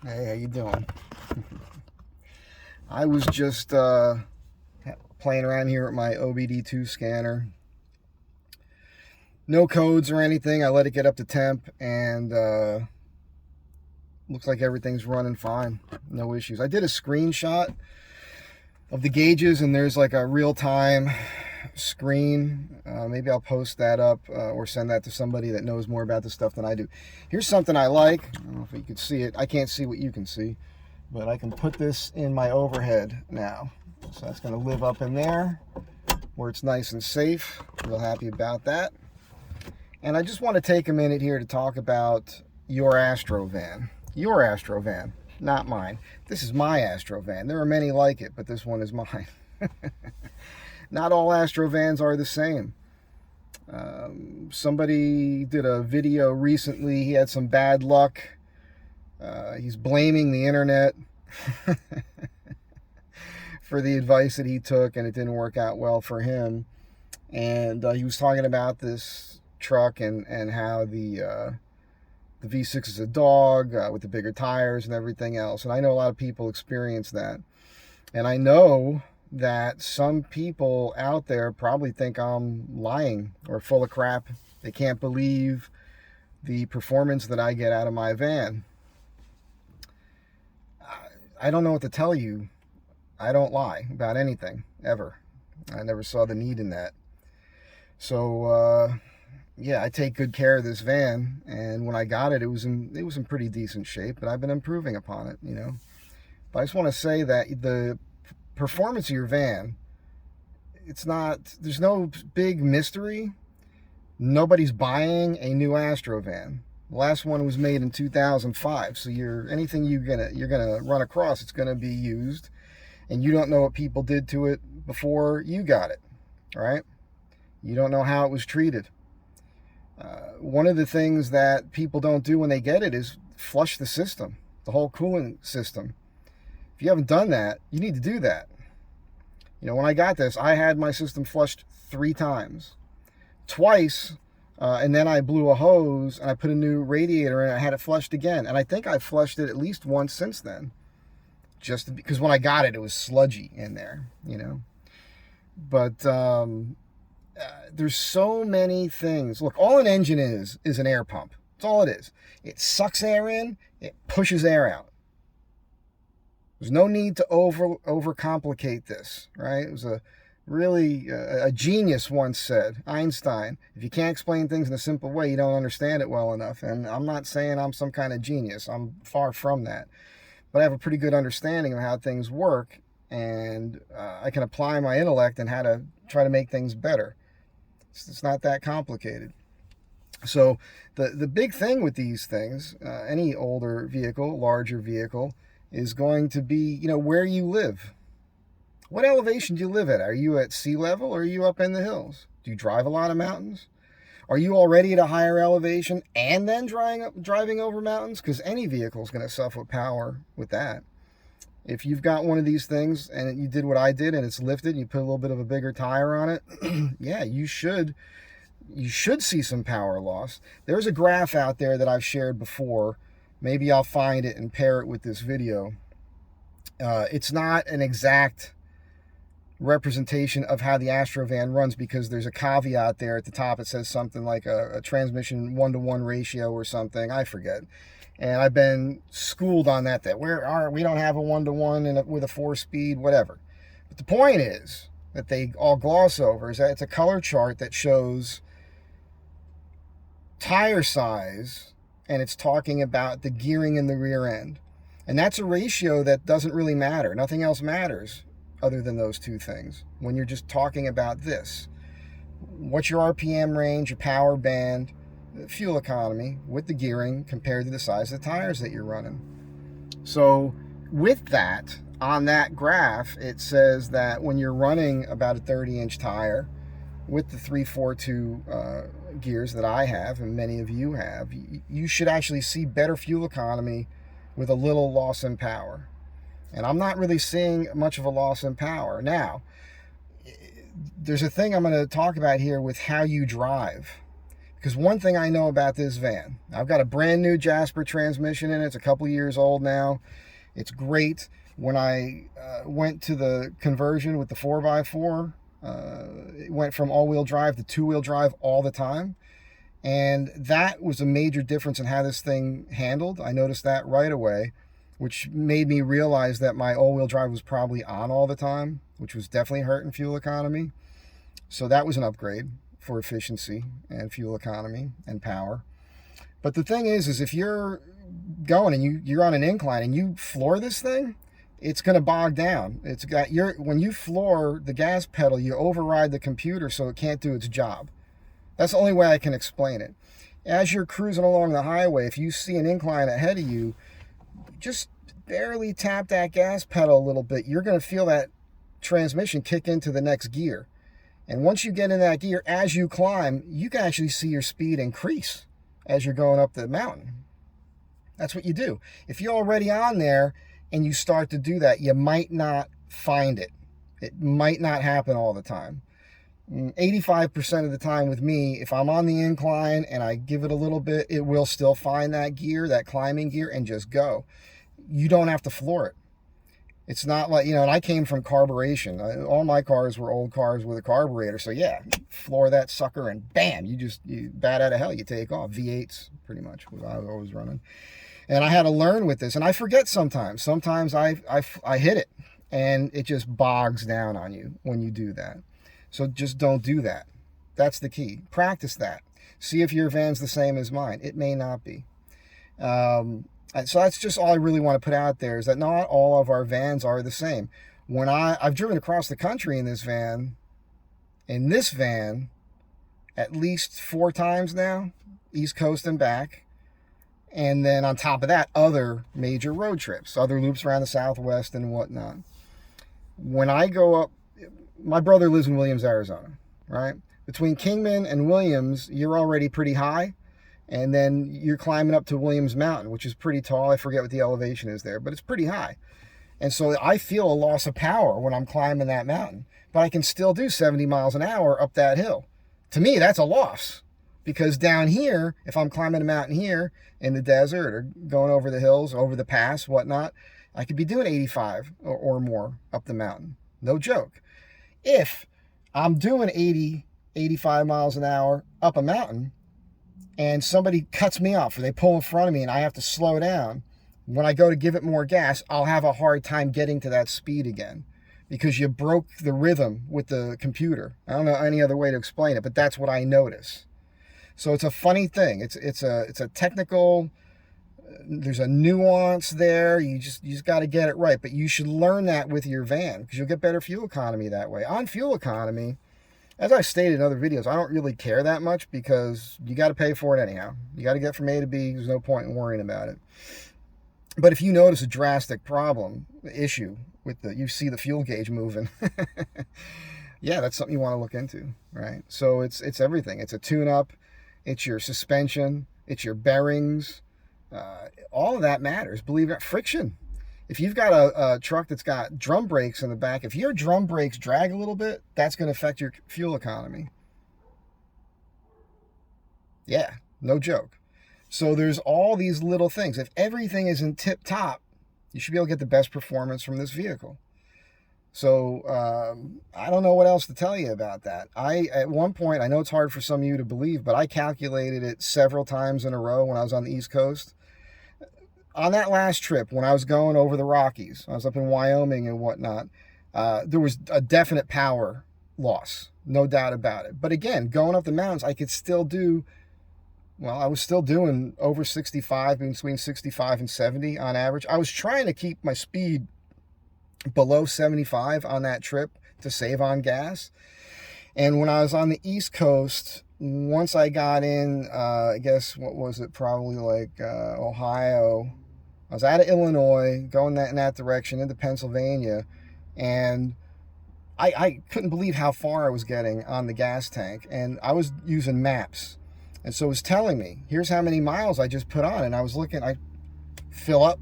Hey, how you doing? I was just playing around here with my OBD2 scanner. No codes or anything. I let it get up to temp, and looks like everything's running fine. No issues. I did a screenshot of the gauges, and there's like a real-time screen. Maybe I'll post that up or send that to somebody that knows more about this stuff than I do. Here's something I like. I don't know if you can see it. I can't see what you can see, but I can put this in my overhead now. So that's going to live up in there where it's nice and safe. Real happy about that. And I just want to take a minute here to talk about your Astro van. Your Astro van, not mine. This is my Astro van. There are many like it, but this one is mine. Not all Astro vans are the same. Somebody did a video recently. He had some bad luck. He's blaming the internet for the advice that he took, and it didn't work out well for him. And he was talking about this truck and how the V6 is a dog with the bigger tires and everything else. And I know a lot of people experience that. And I know that some people out there probably think I'm lying or full of crap. They can't believe the performance that I get out of my van. I don't know what to tell you. I don't lie about anything, ever. I never saw the need in that. So, yeah, I take good care of this van, and when I got it, it was in pretty decent shape, but I've been improving upon it, you know. But I just want to say that the performance of your van, there's no big mystery. Nobody's buying a new Astro van. The last one was made in 2005, so anything you're gonna run across, it's gonna be used, and you don't know what people did to it before you got it, all right? You don't know how it was treated. One of the things that people don't do when they get it is flush the system, the whole cooling system. If you haven't done that, you need to do that. You know, when I got this, I had my system flushed 3 times. Twice, and then I blew a hose and I put a new radiator in and I had it flushed again. And I think I've flushed it at least once since then. Just because when I got it, it was sludgy in there, you know. But there's so many things. Look, all an engine is an air pump. That's all it is. It sucks air in, it pushes air out. There's no need to overcomplicate this, right? It was a genius once said, Einstein, if you can't explain things in a simple way, you don't understand it well enough. And I'm not saying I'm some kind of genius. I'm far from that. But I have a pretty good understanding of how things work, and I can apply my intellect and how to try to make things better. It's not that complicated. So the big thing with these things, any older vehicle, larger vehicle, is going to be, you know, where you live. What elevation do you live at? Are you at sea level or are you up in the hills? Do you drive a lot of mountains? Are you already at a higher elevation and then driving over mountains? Because any vehicle is going to suffer power with that. If you've got one of these things and you did what I did and it's lifted and you put a little bit of a bigger tire on it, yeah, you should see some power loss. There's a graph out there that I've shared before. Maybe I'll find it and pair it with this video. It's not an exact representation of how the Astro van runs because there's a caveat there at the top. It says something like a transmission 1-to-1 ratio or something. I forget. And I've been schooled on that we don't have a 1-to-1 with a 4-speed, whatever. But the point is that they all gloss over is that it's a color chart that shows tire size, and it's talking about the gearing in the rear end. And that's a ratio that doesn't really matter. Nothing else matters other than those two things when you're just talking about this. What's your RPM range, your power band, fuel economy with the gearing compared to the size of the tires that you're running. So with that, on that graph, it says that when you're running about a 30-inch tire with the 342 gears that I have and many of you have, you should actually see better fuel economy with a little loss in power. And I'm not really seeing much of a loss in power. Now, there's a thing I'm going to talk about here with how you drive. Because one thing I know about this van, I've got a brand new Jasper transmission in it. It's a couple years old now. It's great. When I went to the conversion with the 4x4, it went from all-wheel drive to two-wheel drive all the time. And that was a major difference in how this thing handled. I noticed that right away, which made me realize that my all-wheel drive was probably on all the time, which was definitely hurting fuel economy. So that was an upgrade for efficiency and fuel economy and power. But the thing is if you're going and you're on an incline and you floor this thing, it's going to bog down. It's got when you floor the gas pedal, you override the computer so it can't do its job. That's the only way I can explain it. As you're cruising along the highway, if you see an incline ahead of you, just barely tap that gas pedal a little bit. You're going to feel that transmission kick into the next gear. And once you get in that gear, as you climb, you can actually see your speed increase as you're going up the mountain. That's what you do. If you're already on there and you start to do that, you might not find it. It might not happen all the time. 85% of the time with me, if I'm on the incline and I give it a little bit, it will still find that gear, that climbing gear, and just go. You don't have to floor it. It's not like, and I came from carburation. All my cars were old cars with a carburetor. So yeah, floor that sucker and bam, you bat out of hell, you take off. V8s pretty much was I was always running. And I had to learn with this, and I forget sometimes. Sometimes I hit it and it just bogs down on you when you do that. So just don't do that. That's the key. Practice that. See if your van's the same as mine. It may not be. So that's just all I really want to put out there, is that not all of our vans are the same. When I've driven across the country in this van, at least 4 times now, East Coast and back. And then on top of that, other major road trips, other loops around the Southwest and whatnot. When I go up, my brother lives in Williams, Arizona, right? Between Kingman and Williams, you're already pretty high. And then you're climbing up to Williams Mountain, which is pretty tall. I forget what the elevation is there, but it's pretty high. And so I feel a loss of power when I'm climbing that mountain. But I can still do 70 miles an hour up that hill. To me, that's a loss. Because down here, if I'm climbing a mountain here in the desert or going over the hills, over the pass, whatnot, I could be doing 85 or more up the mountain. No joke. If I'm doing 80, 85 miles an hour up a mountain, and somebody cuts me off or they pull in front of me and I have to slow down, when I go to give it more gas, I'll have a hard time getting to that speed again because you broke the rhythm with the computer. I don't know any other way to explain it, but that's what I notice. So it's a funny thing. It's a technical, there's a nuance there. You just got to get it right, but you should learn that with your van because you'll get better fuel economy that way. On fuel economy, as I've stated in other videos, I don't really care that much because you got to pay for it anyhow. You got to get from A to B. There's no point in worrying about it. But if you notice a drastic issue with you see the fuel gauge moving, yeah, that's something you want to look into, right? So it's everything. It's a tune-up. It's your suspension. It's your bearings. All of that matters. Believe it, friction. If you've got a truck that's got drum brakes in the back, if your drum brakes drag a little bit, that's going to affect your fuel economy. Yeah, no joke. So there's all these little things. If everything is in tip-top, you should be able to get the best performance from this vehicle. So I don't know what else to tell you about that. At one point, I know it's hard for some of you to believe, but I calculated it several times in a row when I was on the East Coast. On that last trip, when I was going over the Rockies, I was up in Wyoming and whatnot, there was a definite power loss, no doubt about it. But again, going up the mountains, I could still do, I was still doing over 65, between 65 and 70 on average. I was trying to keep my speed below 75 on that trip to save on gas. And when I was on the East Coast, once I got in, I guess, what was it, probably like Ohio, I was out of Illinois, going in that direction into Pennsylvania, and I couldn't believe how far I was getting on the gas tank, and I was using maps, and so it was telling me, here's how many miles I just put on, and I was looking, I fill up,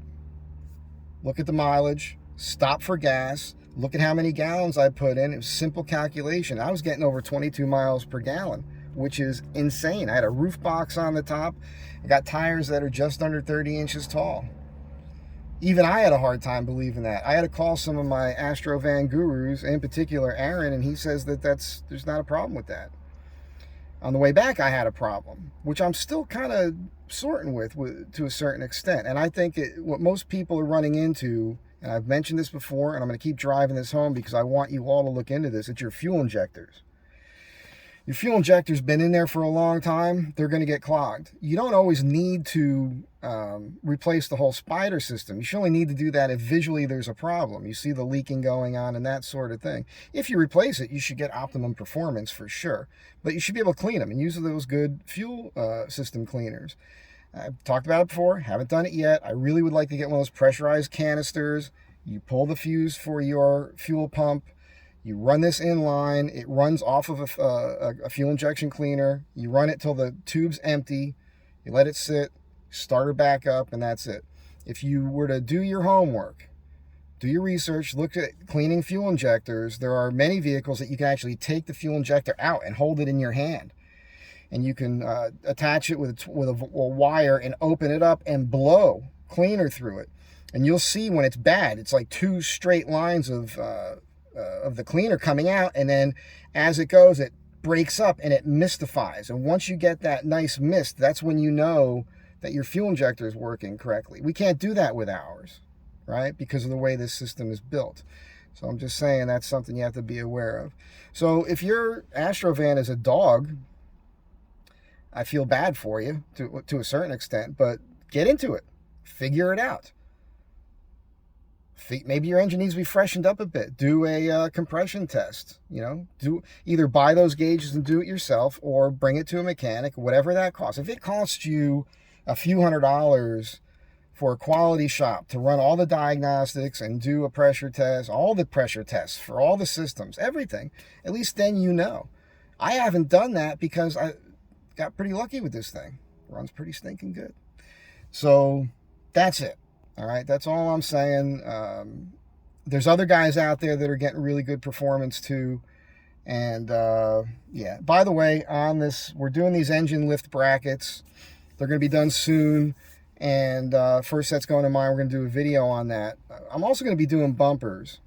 look at the mileage, stop for gas, look at how many gallons I put in. It was simple calculation. I was getting over 22 miles per gallon which is insane. I had a roof box on the top. I got tires that are just under 30 inches tall. Even I had a hard time believing that. I had to call some of my Astro van gurus, in particular Aaron, and he says that there's not a problem with that. On the way back, I had a problem, which I'm still kind of sorting with to a certain extent. And I think what most people are running into, and I've mentioned this before, and I'm going to keep driving this home because I want you all to look into this, it's your fuel injectors. Your fuel injector's been in there for a long time, they're going to get clogged. You don't always need to replace the whole spider system. You should only need to do that if visually there's a problem. You see the leaking going on and that sort of thing. If you replace it, you should get optimum performance for sure. But you should be able to clean them and use those good fuel system cleaners. I've talked about it before, haven't done it yet. I really would like to get one of those pressurized canisters. You pull the fuse for your fuel pump. You run this in line. It runs off of a fuel injection cleaner. You run it till the tube's empty. You let it sit, start it back up, and that's it. If you were to do your homework, do your research, look at cleaning fuel injectors, there are many vehicles that you can actually take the fuel injector out and hold it in your hand. And you can attach it with a wire and open it up and blow cleaner through it. And you'll see when it's bad, it's like two straight lines of the cleaner coming out, and then as it goes, it breaks up and it mystifies. And once you get that nice mist, that's when you know that your fuel injector is working correctly. We can't do that with ours, right? Because of the way this system is built. So I'm just saying that's something you have to be aware of. So if your Astro van is a dog, I feel bad for you to a certain extent, but get into it. Figure it out. Maybe your engine needs to be freshened up a bit. Do a compression test. Either buy those gauges and do it yourself, or bring it to a mechanic, whatever that costs. If it costs you a few $100s for a quality shop to run all the diagnostics and do a pressure test, all the pressure tests for all the systems, everything, at least then you know. I haven't done that because I got pretty lucky with this thing. Runs pretty stinking good. So that's it. All right, that's all I'm saying. There's other guys out there that are getting really good performance too. And yeah, by the way, on this, we're doing these engine lift brackets. They're going to be done soon. And first set's going to mine. We're going to do a video on that. I'm also going to be doing bumpers.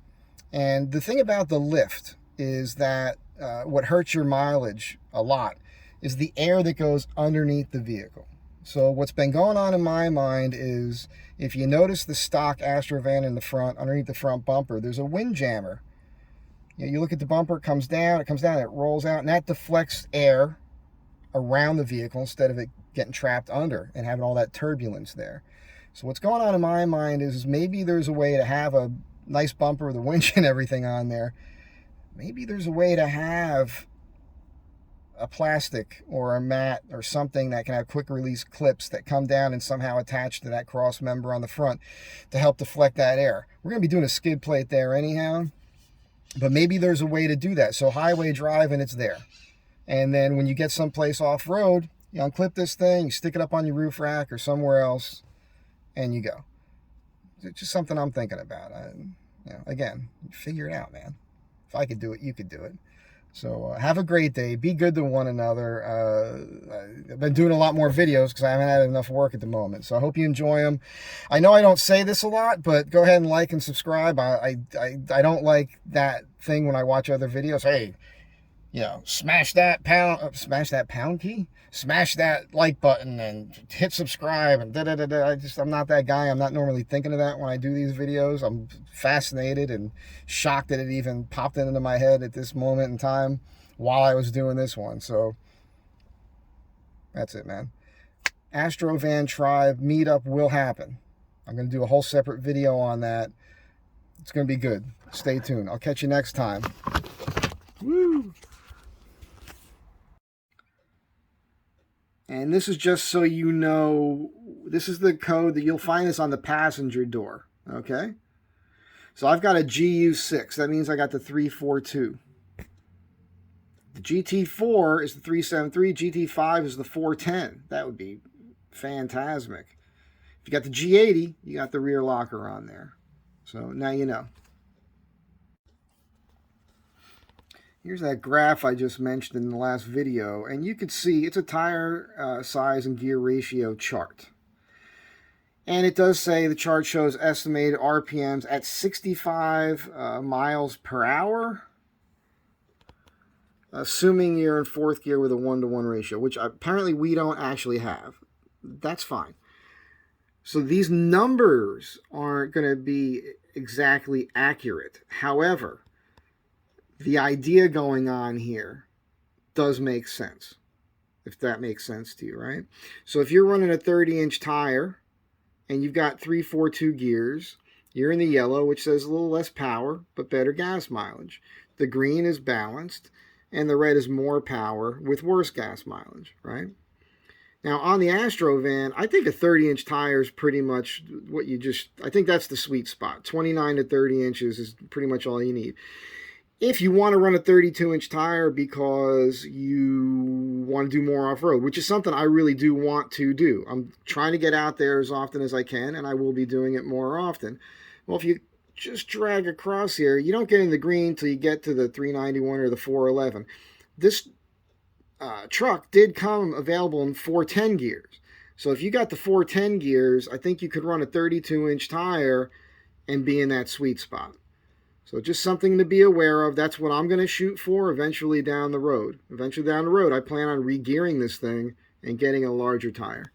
And the thing about the lift is that what hurts your mileage a lot is the air that goes underneath the vehicle. So what's been going on in my mind is, if you notice the stock Astro van in the front, underneath the front bumper, there's a wind jammer. You look at the bumper, it comes down, it rolls out, and that deflects air around the vehicle instead of it getting trapped under and having all that turbulence there. So what's going on in my mind is maybe there's a way to have a nice bumper with a winch and everything on there. Maybe there's a way to have a plastic or a mat or something that can have quick release clips that come down and somehow attach to that cross member on the front to help deflect that air. We're going to be doing a skid plate there anyhow, but maybe there's a way to do that. So highway drive and it's there. And then when you get someplace off-road, you unclip this thing, you stick it up on your roof rack or somewhere else, and you go. It's just something I'm thinking about. Again, figure it out, man. If I could do it, you could do it. So have a great day. Be good to one another. I've been doing a lot more videos because I haven't had enough work at the moment. So I hope you enjoy them. I know I don't say this a lot, but go ahead and like and subscribe. I don't like that thing when I watch other videos. Hey, smash that pound key, smash that like button and hit subscribe and da-da-da-da. I'm not that guy. I'm not normally thinking of that when I do these videos. I'm fascinated and shocked that it even popped into my head at this moment in time while I was doing this one. So that's it, man. Astro Van Tribe meetup will happen. I'm going to do a whole separate video on that. It's going to be good. Stay tuned. I'll catch you next time. Woo! And this is just so you know, this is the code that you'll find this on the passenger door, okay? So I've got a GU6. That means I got the 342. The GT4 is the 373. GT5 is the 410. That would be phantasmic. If you got the G80, you got the rear locker on there. So now you know. Here's that graph I just mentioned in the last video, and you can see it's a tire size and gear ratio chart. And it does say the chart shows estimated RPMs at 65 miles per hour, assuming you're in fourth gear with a 1-to-1 ratio, which apparently we don't actually have. That's fine. So these numbers aren't going to be exactly accurate. However, the idea going on here does make sense, if that makes sense to you, right? So if you're running a 30-inch tire and you've got 342 gears, you're in the yellow, which says a little less power, but better gas mileage. The green is balanced, and the red is more power with worse gas mileage, right? Now, on the Astro van, I think a 30-inch tire is pretty much what I think that's the sweet spot. 29 to 30 inches is pretty much all you need. If you want to run a 32-inch tire because you want to do more off-road, which is something I really do want to do. I'm trying to get out there as often as I can, and I will be doing it more often. Well, if you just drag across here, you don't get in the green until you get to the 391 or the 411. This truck did come available in 410 gears. So if you got the 410 gears, I think you could run a 32-inch tire and be in that sweet spot. So just something to be aware of. That's what I'm going to shoot for eventually down the road. Eventually down the road, I plan on re-gearing this thing and getting a larger tire.